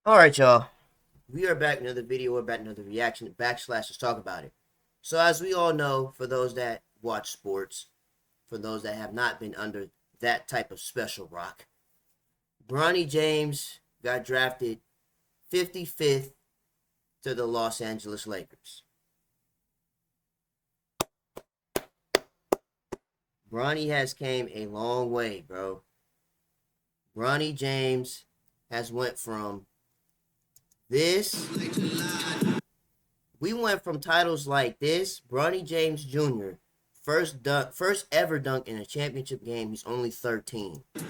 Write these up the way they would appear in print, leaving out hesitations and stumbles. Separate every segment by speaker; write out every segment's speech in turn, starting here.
Speaker 1: All right, y'all. We are back. Another video. We're back. Another reaction. Backslash. Let's talk about it. So, as we all know, for those that watch sports, for those that have not been under that type of special rock, Bronny James got drafted 55th to the Los Angeles Lakers. Bronny has came a long way, bro. Bronny James has went from this. We went from titles like this. Bronny James Jr. First ever dunk in a championship game. He's only 13. He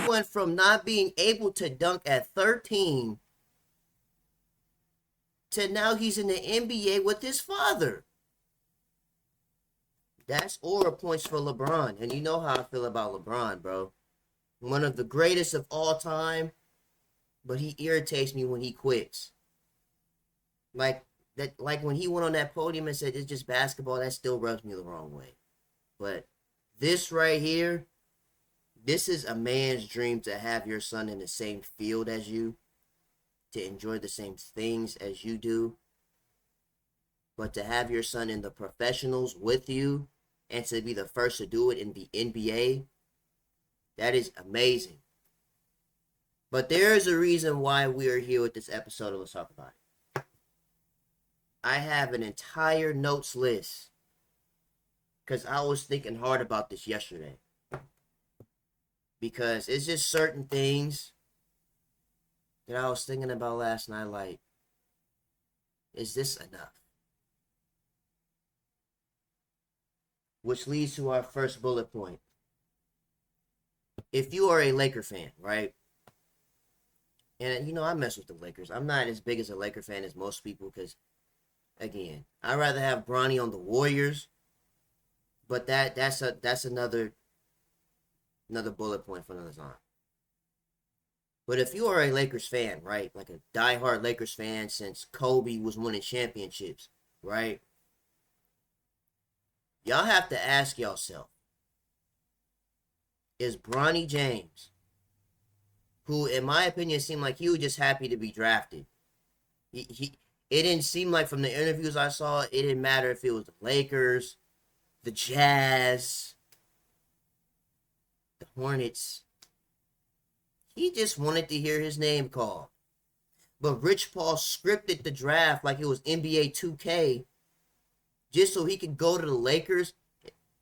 Speaker 1: went from not being able to dunk at 13 to now he's in the NBA with his father. That's aura points for LeBron. And you know how I feel about LeBron, bro. One of the greatest of all time, but he irritates me when he quits. Like like when he went on that podium and said it's just basketball, that still rubs me the wrong way. But this right here, this is a man's dream to have your son in the same field as you, to enjoy the same things as you do, but to have your son in the professionals with you and to be the first to do it in the NBA, that is amazing. But there is a reason why we are here with this episode, and let's talk about it. I have an entire notes list because I was thinking hard about this yesterday. Because it's just certain things that I was thinking about last night, like, is this enough? Which leads to our first bullet point. If you are a Laker fan, right? And you know, I mess with the Lakers. I'm not as big as a Laker fan as most people because, again, I'd rather have Bronny on the Warriors. But that's another bullet point for another time. But if you are a Lakers fan, right, like a diehard Lakers fan since Kobe was winning championships, right, y'all have to ask yourself, is Bronny James, who in my opinion seemed like he was just happy to be drafted. It didn't seem like from the interviews I saw, it didn't matter if it was the Lakers, the Jazz, the Hornets. He just wanted to hear his name called. But Rich Paul scripted the draft like it was NBA 2K just so he could go to the Lakers,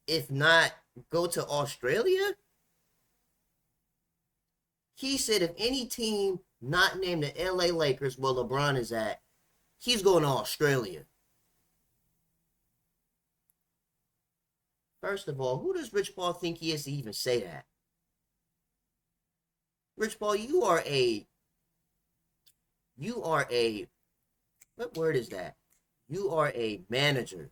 Speaker 1: if not go to Australia. He said if any team not named the LA Lakers where LeBron is at, he's going to Australia. First of all, who does Rich Paul think he is to even say that? Rich Paul, you are a what word is that? You are a manager.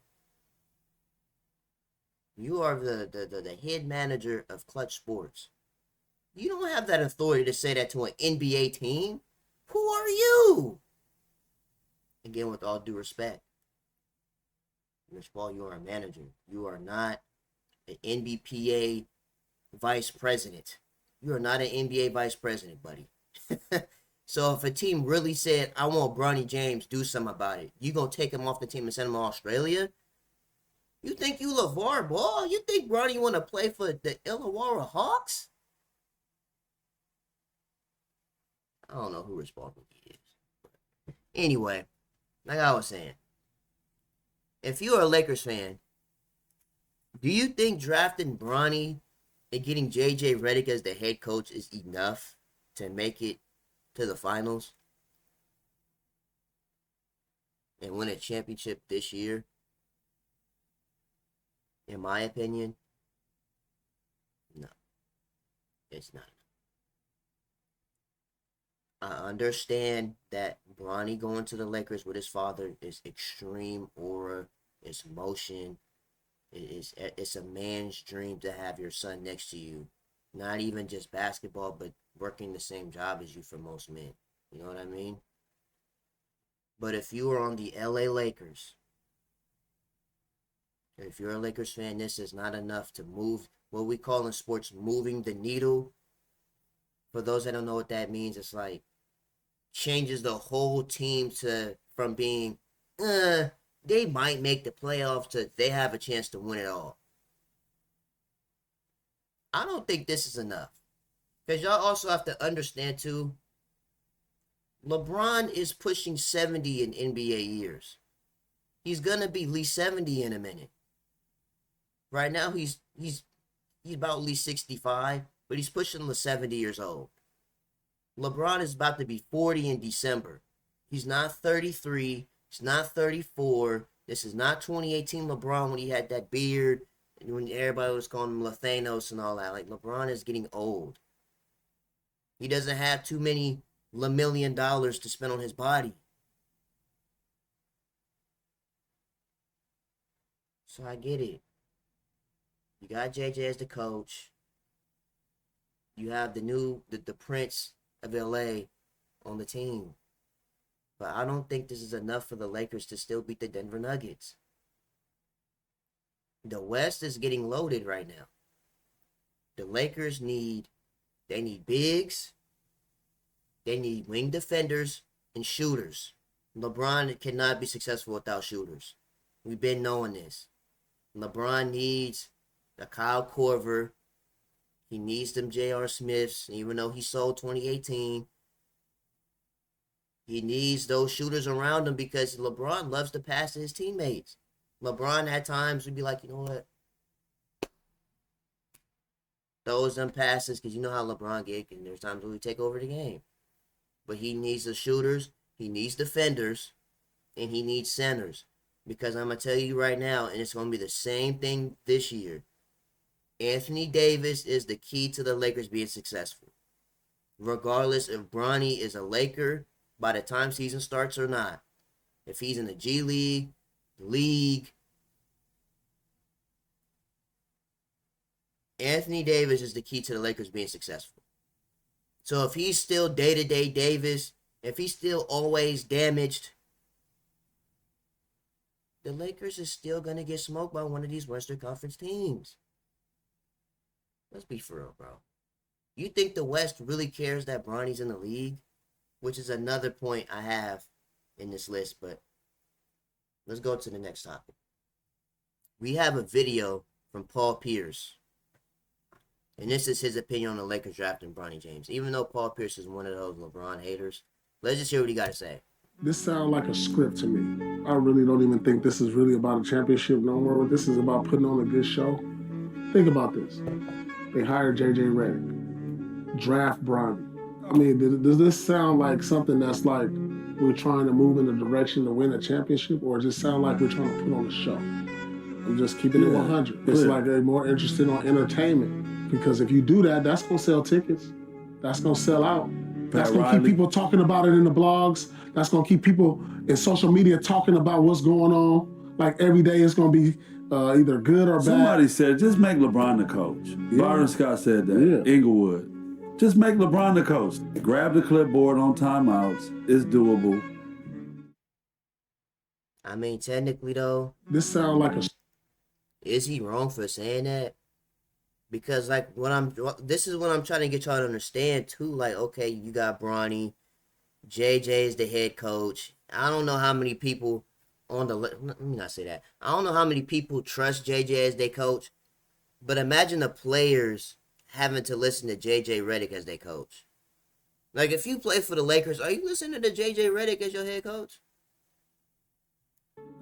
Speaker 1: You are the head manager of Clutch Sports. You don't have that authority to say that to an NBA team. Who are you? Again, with all due respect, Rich Paul, you are a manager. You are not an NBPA vice president. You are not an NBA vice president, buddy. So if a team really said, I want Bronny James, do something about it, you going to take him off the team and send him to Australia? You think you LeVar Ball? You think Bronny want to play for the Illawarra Hawks? I don't know who Rich Paul is. Anyway, like I was saying, if you're a Lakers fan, do you think drafting Bronny and getting JJ Redick as the head coach is enough to make it to the finals and win a championship this year? In my opinion, no, it's not. I understand that Bronny going to the Lakers with his father is extreme aura, it's motion, it's a man's dream to have your son next to you. Not even just basketball, but working the same job as you for most men. You know what I mean? But if you are on the LA Lakers, if you're a Lakers fan, this is not enough to move what we call in sports moving the needle For those that don't know what that means, it's like changes the whole team from being they might make the playoffs to they have a chance to win it all. I don't think this is enough. Because y'all also have to understand too, LeBron is pushing 70 in NBA years. He's gonna be at least 70 in a minute. Right now he's about at least 65, but he's pushing the 70 years old. LeBron is about to be 40 in December. He's not 33. He's not 34. This is not 2018 LeBron when he had that beard and when everybody was calling him Lathanos and all that. Like, LeBron is getting old. He doesn't have too many $1 million to spend on his body. So I get it. You got JJ as the coach. You have the Prince of LA on the team. But I don't think this is enough for the Lakers to still beat the Denver Nuggets. The West is getting loaded right now. The Lakers need bigs, they need wing defenders and shooters. LeBron cannot be successful without shooters. We've been knowing this. LeBron needs a Kyle Korver. He needs them J.R. Smiths, even though he sold 2018. He needs those shooters around him because LeBron loves to pass to his teammates. LeBron at times would be like, you know what? Throws them passes because you know how LeBron get, and there's times when we take over the game. But he needs the shooters, he needs defenders, and he needs centers. Because I'm going to tell you right now, and it's going to be the same thing this year. Anthony Davis is the key to the Lakers being successful. Regardless if Bronny is a Laker by the time season starts or not. If he's in the G League, the league. Anthony Davis is the key to the Lakers being successful. So if he's still day-to-day Davis, if he's still always damaged, the Lakers is still going to get smoked by one of these Western Conference teams. Let's be for real, bro. You think the West really cares that Bronny's in the league? Which is another point I have in this list, but let's go to the next topic. We have a video from Paul Pierce. And this is his opinion on the Lakers drafting Bronny James. Even though Paul Pierce is one of those LeBron haters, let's just hear what he got to say.
Speaker 2: This sounds like a script to me. I really don't even think this is really about a championship no more. This is about putting on a good show. Think about this. They hired J.J. Redick. Draft Bronny. I mean, does this sound like something that's like we're trying to move in a direction to win a championship, or does it sound like we're trying to put on a show? I'm just keeping it 100. It's like they're more interested on entertainment. Because if you do that, that's going to sell tickets. That's going to sell out. That's going to keep people talking about it in the blogs. That's going to keep people in social media talking about what's going on. Like every day it's going to be either good or bad.
Speaker 3: Somebody said, just make LeBron the coach. Yeah. Byron Scott said that. Yeah. Inglewood. Just make LeBron the coach. Grab the clipboard on timeouts. It's doable.
Speaker 1: I mean, technically, though,
Speaker 2: this sounds like a...
Speaker 1: Is he wrong for saying that? Because, like, this is what I'm trying to get y'all to understand, too. Like, okay, you got Bronny. JJ is the head coach. I don't know how many people on the... Let me not say that. I don't know how many people trust JJ as their coach. But imagine the players having to listen to JJ Redick as their coach. Like, if you play for the Lakers, are you listening to JJ Redick as your head coach?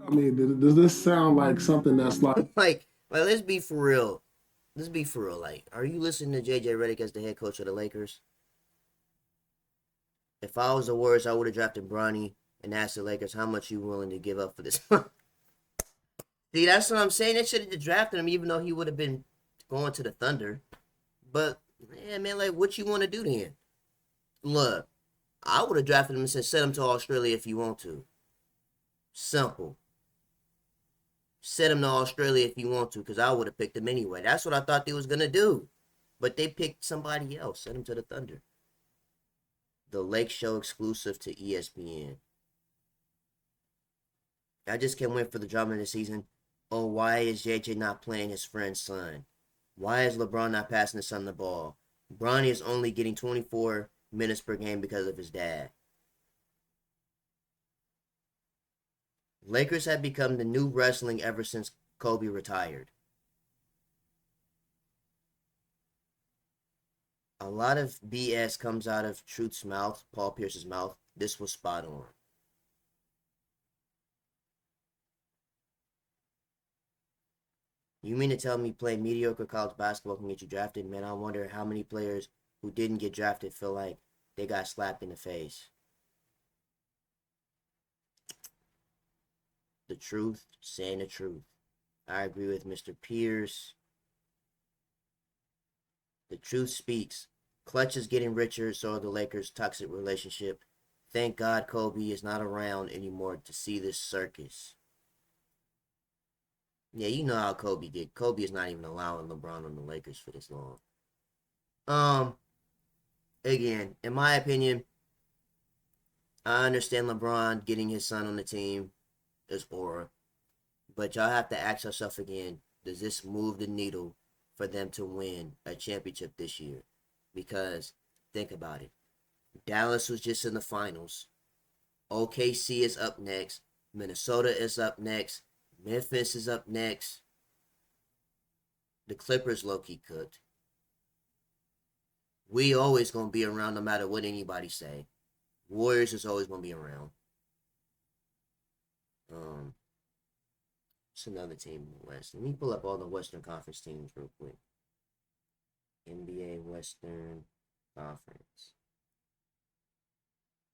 Speaker 2: I mean, does this sound like something that's like...
Speaker 1: like, let's be for real. Let's be for real. Like, are you listening to JJ Redick as the head coach of the Lakers? If I was the Warriors, I would have drafted Bronny and asked the Lakers how much you willing to give up for this. See, that's what I'm saying. They should have just drafted him, even though he would have been going to the Thunder. But, yeah, man, like, what you want to do then? Look, I would have drafted him and said, send him to Australia if you want to. Simple. Send him to Australia if you want to, because I would have picked him anyway. That's what I thought they was going to do. But they picked somebody else. Send him to the Thunder. The Lake Show exclusive to ESPN. I just can't wait for the drama of the season. Oh, why is JJ not playing his friend's son? Why is LeBron not passing his son the ball? Bronny is only getting 24 minutes per game because of his dad. Lakers have become the new wrestling ever since Kobe retired. A lot of BS comes out of Truth's mouth, Paul Pierce's mouth. This was spot on. You mean to tell me playing mediocre college basketball can get you drafted? Man, I wonder how many players who didn't get drafted feel like they got slapped in the face. The truth, saying the truth. I agree with Mr. Pierce. The truth speaks. Clutch is getting richer, so are the Lakers' toxic relationship. Thank God Kobe is not around anymore to see this circus. Yeah, you know how Kobe get. Kobe is not even allowing LeBron on the Lakers for this long. Again, in my opinion, I understand LeBron getting his son on the team is aura. But y'all have to ask yourself again, does this move the needle for them to win a championship this year? Because think about it. Dallas was just in the finals. OKC is up next. Minnesota is up next. Memphis is up next. The Clippers low-key cooked. We always going to be around no matter what anybody say. Warriors is always going to be around. It's another team in the West. Let me pull up all the Western Conference teams real quick. NBA Western Conference.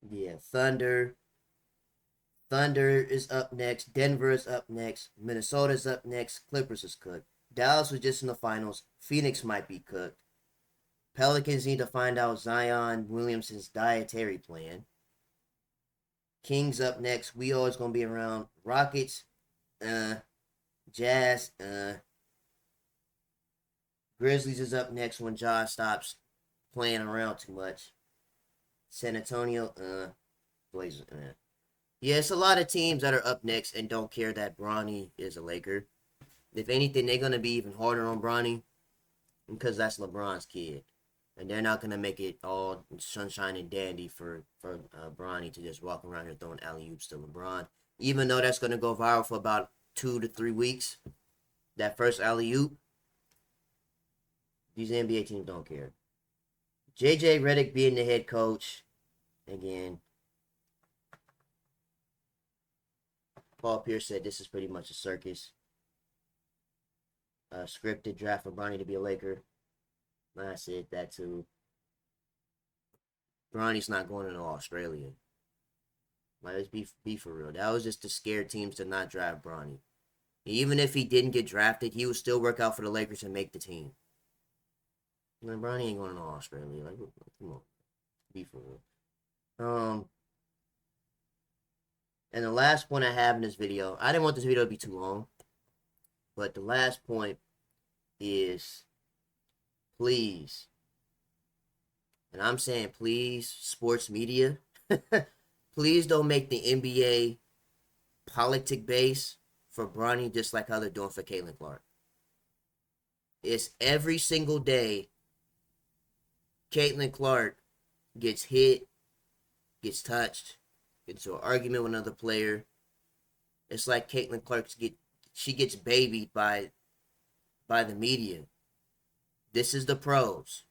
Speaker 1: Yeah, Thunder. Thunder is up next. Denver is up next. Minnesota's up next. Clippers is cooked. Dallas was just in the finals. Phoenix might be cooked. Pelicans need to find out Zion Williamson's dietary plan. Kings up next. We always going to be around. Rockets, Jazz, Grizzlies is up next when Ja stops playing around too much. San Antonio, Blazers, Yeah, it's a lot of teams that are up next and don't care that Bronny is a Laker. If anything, they're going to be even harder on Bronny because that's LeBron's kid. And they're not going to make it all sunshine and dandy for Bronny to just walk around here throwing alley-oops to LeBron. Even though that's going to go viral for about 2 to 3 weeks, that first alley-oop, these NBA teams don't care. JJ Redick being the head coach, again, Paul Pierce said this is pretty much a circus. Scripted draft for Bronny to be a Laker. I said that too. Bronny's not going into Australia. Like, let's be for real. That was just to scare teams to not draft Bronny. Even if he didn't get drafted, he would still work out for the Lakers and make the team. And Bronny ain't going to Australia. Like, come on, be for real. And the last point I have in this video, I didn't want this video to be too long, but the last point is, please, and I'm saying please, sports media, please don't make the NBA politic base for Bronny just like how they're doing for Caitlin Clark. It's every single day Caitlin Clark gets hit, gets touched, gets into an argument with another player. It's like Caitlin Clark gets babied by the media. This is the pros.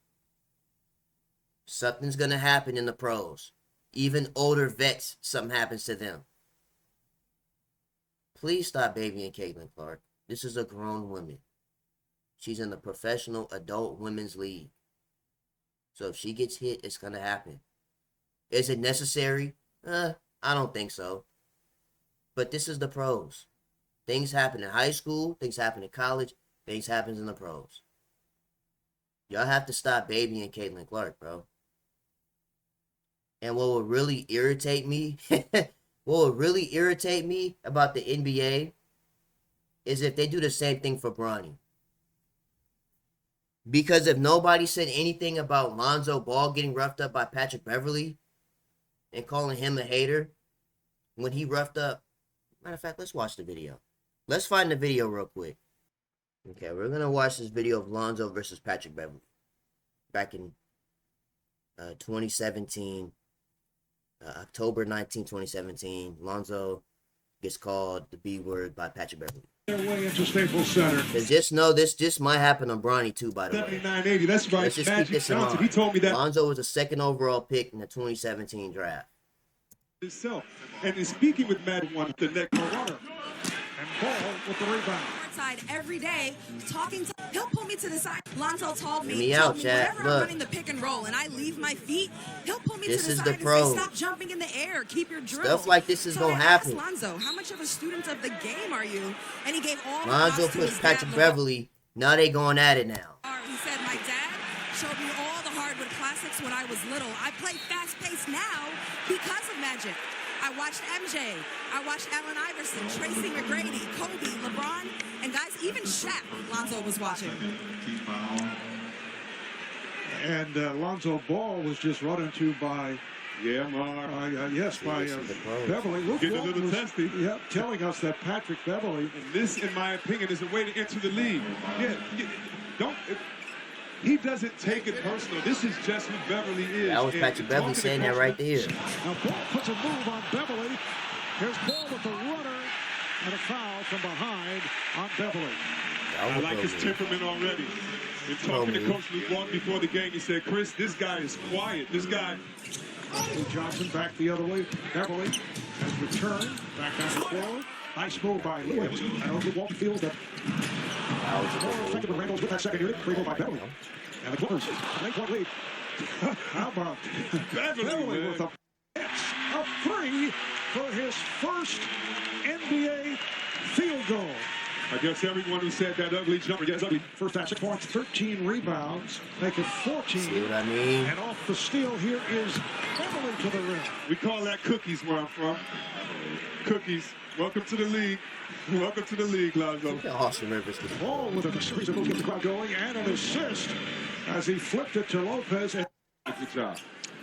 Speaker 1: Something's going to happen in the pros. Even older vets, something happens to them. Please stop babying Caitlin Clark. This is a grown woman. She's in the professional adult women's league. So if she gets hit, it's going to happen. Is it necessary? I don't think so. But this is the pros. Things happen in high school. Things happen in college. Things happen in the pros. Y'all have to stop babying Caitlin Clark, bro. And what would really irritate me, about the NBA is if they do the same thing for Bronny. Because if nobody said anything about Lonzo Ball getting roughed up by Patrick Beverly and calling him a hater when he roughed up, matter of fact, let's watch the video. Let's find the video real quick. Okay, we're going to watch this video of Lonzo versus Patrick Beverly. back in 2017, October 19, 2017. Lonzo gets called the B word by Patrick Beverly.
Speaker 4: Their way into Staples Center.
Speaker 1: And just know this just might happen on Bronny too, by the way.
Speaker 4: 7980. That's right.
Speaker 1: Let's just keep this in mind.
Speaker 4: He told me that
Speaker 1: Lonzo was the second overall pick in the 2017 draft.
Speaker 4: himself. And in speaking with Matt one, the next runner. And Ball with the rebound.
Speaker 5: Side every day, talking to he'll pull me to the side. Lonzo told me,
Speaker 1: Chad.
Speaker 5: whenever I'm running the pick and roll and I leave my feet, he'll pull me
Speaker 1: This
Speaker 5: to the
Speaker 1: is
Speaker 5: side
Speaker 1: the
Speaker 5: and
Speaker 1: pro.
Speaker 5: say, stop jumping in the air, keep your drill.
Speaker 1: Stuff like this is
Speaker 5: so
Speaker 1: gonna
Speaker 5: I
Speaker 1: happen.
Speaker 5: asked Lonzo, how much of a student of the game are you? And he gave all the
Speaker 1: Lonzo
Speaker 5: props to
Speaker 1: puts
Speaker 5: his
Speaker 1: Patrick
Speaker 5: dad,
Speaker 1: Beverly. Now they going at it now.
Speaker 5: He said, my dad showed me all the hardwood classics when I was little. I play fast-paced now because of Magic. I watched MJ. I watched Allen Iverson, Tracy McGrady, Kobe, LeBron, and guys, even Shaq, Lonzo was watching.
Speaker 4: And Lonzo Ball was just run into by, Beverly. Luke
Speaker 6: Getting a
Speaker 4: Walton
Speaker 6: little
Speaker 4: was,
Speaker 6: testy.
Speaker 4: telling us that Patrick Beverly.
Speaker 6: And this, in my opinion, is a way to enter the league. He doesn't take it personal. This is just who Beverly is.
Speaker 1: That was
Speaker 6: And
Speaker 1: Patrick Beverly
Speaker 6: talking
Speaker 1: saying
Speaker 6: to
Speaker 1: that
Speaker 6: Coach-
Speaker 1: right there.
Speaker 4: Now Ball puts a move on Beverly. Here's Ball with the runner. And a foul from behind on Beverly.
Speaker 6: I like his temperament already. In talking to Coach Luke Walton before the game, he said, Chris, this guy is quiet. This guy...
Speaker 4: Johnson back the other way. Beverly has returned. Back down the floor. Nice move by Lewis. I don't think Walton feels that. More effective than Randall's with that second unit. Free goal by Beverly. And the Clippers, 9-point lead. How about Beverly with a three for his first NBA field goal.
Speaker 6: I guess everyone who said that ugly jumper, yes, ugly.
Speaker 4: First half, 6 points, 13 rebounds, make it 14.
Speaker 1: See what I mean?
Speaker 4: And off the steal here is Beverly to the rim.
Speaker 6: We call that cookies where I'm from. Cookies. Welcome to the league. Welcome to the league, Lonzo.
Speaker 1: Look at Austin Rivers.
Speaker 4: Ball with a squeeze move, get the crowd going, and an assist as he flipped it to Lopez.
Speaker 6: Good job.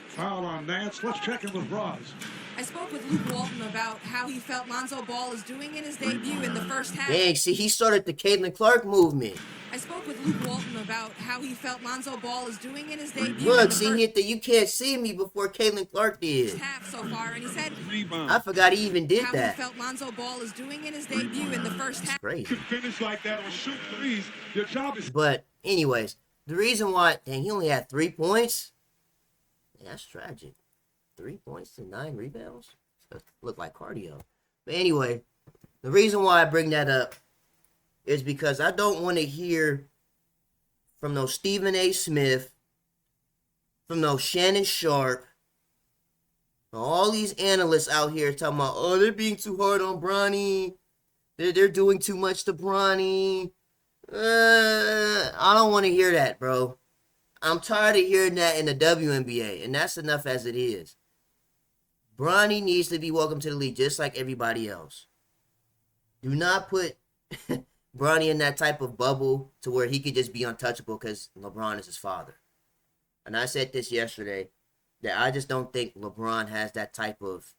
Speaker 4: Foul on Nance. Let's check in with Roz.
Speaker 5: I spoke with Luke Walton about how he felt Lonzo Ball is doing in his debut in the first half.
Speaker 1: Dang, see, he started the Caitlin Clark movement.
Speaker 5: I spoke with Luke Walton about how he felt Lonzo Ball is doing in his debut.
Speaker 1: Look, see, he hit the you can't see me before Caitlin Clark did.
Speaker 5: Half so far, and he said
Speaker 1: I forgot he even did
Speaker 5: how
Speaker 1: that.
Speaker 5: he felt Lonzo Ball is doing in his debut in the first half.
Speaker 1: Crazy.
Speaker 6: You can finish like that or shoot threes. Your job is...
Speaker 1: But anyways, the reason why, dang, he only had 3 points. Man, that's tragic. 3 points and 9 rebounds. That look like cardio. But anyway, the reason why I bring that up is because I don't want to hear from no Stephen A. Smith, from no Shannon Sharp, all these analysts out here talking about, oh, they're being too hard on Bronny. They're doing too much to Bronny. I don't want to hear that, bro. I'm tired of hearing that in the WNBA, and that's enough as it is. Bronny needs to be welcome to the league just like everybody else. Do not put Bronny in that type of bubble to where he could just be untouchable because LeBron is his father. And I said this yesterday, that I just don't think LeBron has that type of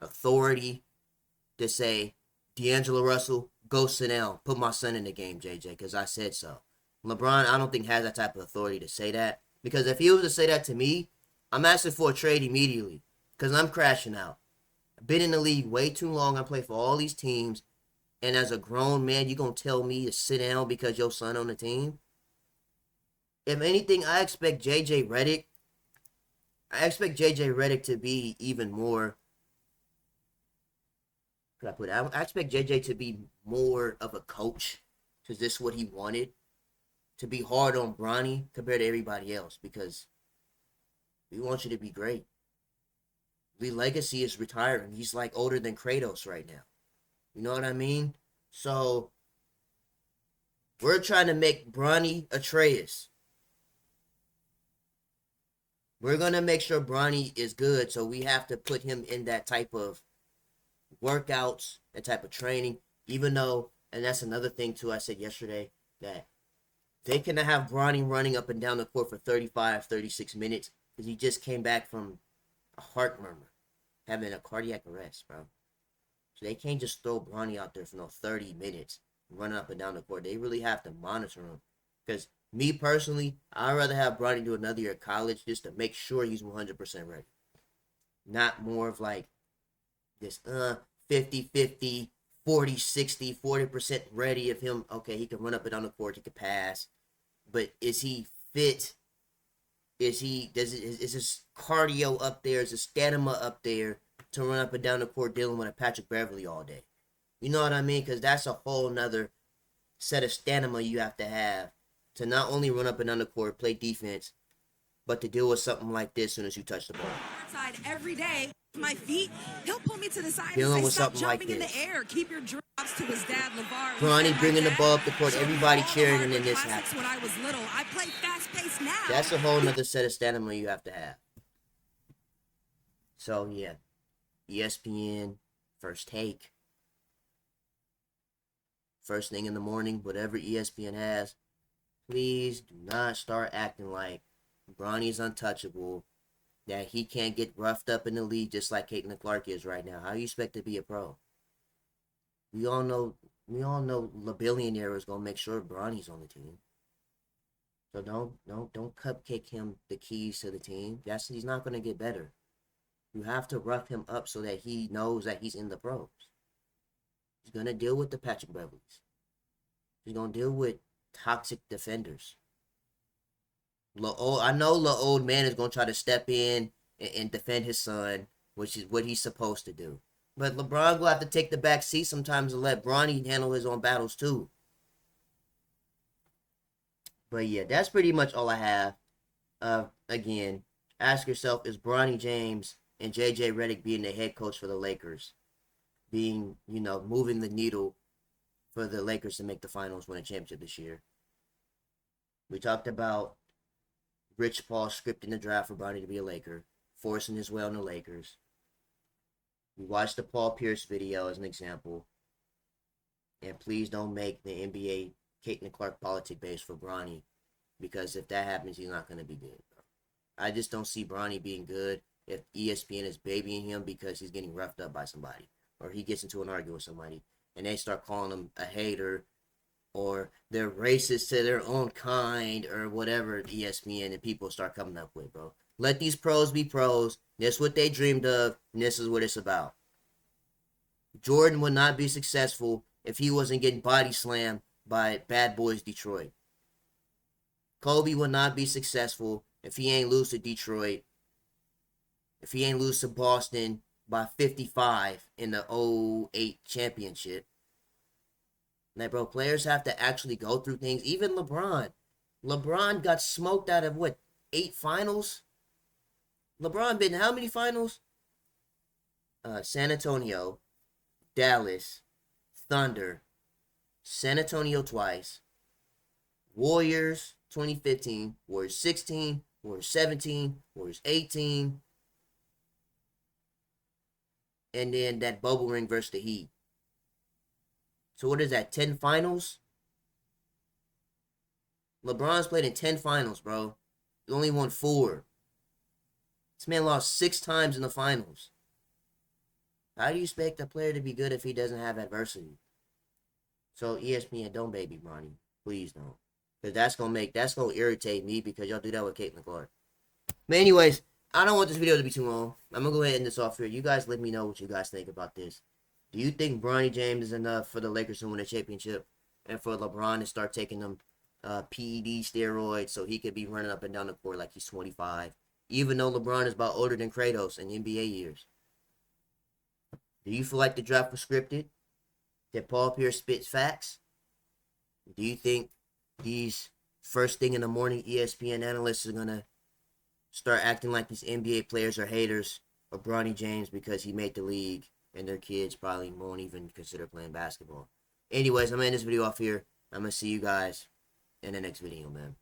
Speaker 1: authority to say, D'Angelo Russell, go sit down, put my son in the game, JJ, because I said so. LeBron, I don't think has that type of authority to say that. Because if he was to say that to me, I'm asking for a trade immediately. Because I'm crashing out. I've been in the league way too long. I play for all these teams. And as a grown man, you going to tell me to sit down because your son on the team? If anything, I expect JJ Redick to be even more... Could I put it? I expect JJ to be more of a coach. Because this is what he wanted. To be hard on Bronny compared to everybody else. Because we want you to be great. Lee Legacy is retiring. He's like older than Kratos right now. You know what I mean? So, we're trying to make Bronny Atreus. We're going to make sure Bronny is good, so we have to put him in that type of workouts, that type of training, even though, and that's another thing too I said yesterday, that they cannot have Bronny running up and down the court for 35, 36 minutes because he just came back from a heart murmur, having a cardiac arrest, bro. So they can't just throw Bronny out there for no 30 minutes running up and down the court. They really have to monitor him. Because me personally, I'd rather have Bronny do another year of college just to make sure he's 100% ready. Not more of like this 50-50, 40-60, 40% ready of him. Okay, he can run up and down the court, he can pass. But is he fit? Is his cardio up there? Is his stamina up there to run up and down the court dealing with a Patrick Beverly all day? You know what I mean? Because that's a whole nother set of stamina you have to not only run up and down the court, play defense, but to deal with something like this as soon as you touch the ball.
Speaker 5: Side every day, my feet, he'll pull me to the side
Speaker 1: Dealing
Speaker 5: and say,
Speaker 1: with
Speaker 5: stop
Speaker 1: something like
Speaker 5: jumping in
Speaker 1: this.
Speaker 5: the air. Keep your drops to his dad, LeVar.
Speaker 1: Bronny bringing the ball up the court, everybody cheering, and then this
Speaker 5: happens.
Speaker 1: happens.
Speaker 5: When I was little, I play fast-paced now.
Speaker 1: That's a whole nother set of stamina you have to have. So, yeah. ESPN, First Take. First thing in the morning, whatever ESPN has, please do not start acting like Bronny's untouchable, that he can't get roughed up in the league just like Caitlin Clark is right now. How do you expect to be a pro? We all know the billionaire is gonna make sure Bronny's on the team. So don't cupcake him the keys to the team. He's not gonna get better. You have to rough him up so that he knows that he's in the pros. He's gonna deal with the Patrick Beverleys. He's gonna deal with toxic defenders. I know the old man is gonna try to step in and defend his son, which is what he's supposed to do. But LeBron will have to take the back seat sometimes and let Bronny handle his own battles too. But yeah, that's pretty much all I have. Again, ask yourself, is Bronny James and JJ Redick being the head coach for the Lakers, moving the needle for the Lakers to make the finals, win a championship this year? We talked about Rich Paul scripting the draft for Bronny to be a Laker, forcing his way on the Lakers. We watched the Paul Pierce video as an example. And please don't make the NBA Caitlin Clark politic base for Bronny, because if that happens, he's not going to be good, bro. I just don't see Bronny being good if ESPN is babying him because he's getting roughed up by somebody, or he gets into an argument with somebody, and they start calling him a hater, or they're racist to their own kind, or whatever ESPN and people start coming up with, bro. Let these pros be pros. That's what they dreamed of, and this is what it's about. Jordan would not be successful if he wasn't getting body slammed by Bad Boys Detroit. Kobe would not be successful if he ain't lose to Detroit, if he ain't lose to Boston by 55 in the 08 championship. Like, bro, players have to actually go through things. Even LeBron. LeBron got smoked out of, 8 finals? LeBron been in how many finals? San Antonio, Dallas, Thunder, San Antonio twice, Warriors 2015, Warriors 16, Warriors 17, Warriors 18, and then that bubble ring versus the Heat. So what is that, 10 finals? LeBron's played in 10 finals, bro. He only won 4. This man lost 6 times in the finals. How do you expect a player to be good if he doesn't have adversity? So ESPN, don't baby Bronny. Please don't. Because that's gonna irritate me, because y'all do that with Caitlin Clark. But anyways, I don't want this video to be too long. I'm gonna go ahead and end this off here. You guys let me know what you guys think about this. Do you think Bronny James is enough for the Lakers to win a championship, and for LeBron to start taking them PED steroids so he could be running up and down the court like he's 25, even though LeBron is about older than Kratos in NBA years? Do you feel like the draft was scripted? Did Paul Pierce spit facts? Do you think these first thing in the morning ESPN analysts are going to start acting like these NBA players are haters of Bronny James because he made the league and their kids probably won't even consider playing basketball? Anyways, I'm going to end this video off here. I'm going to see you guys in the next video, man.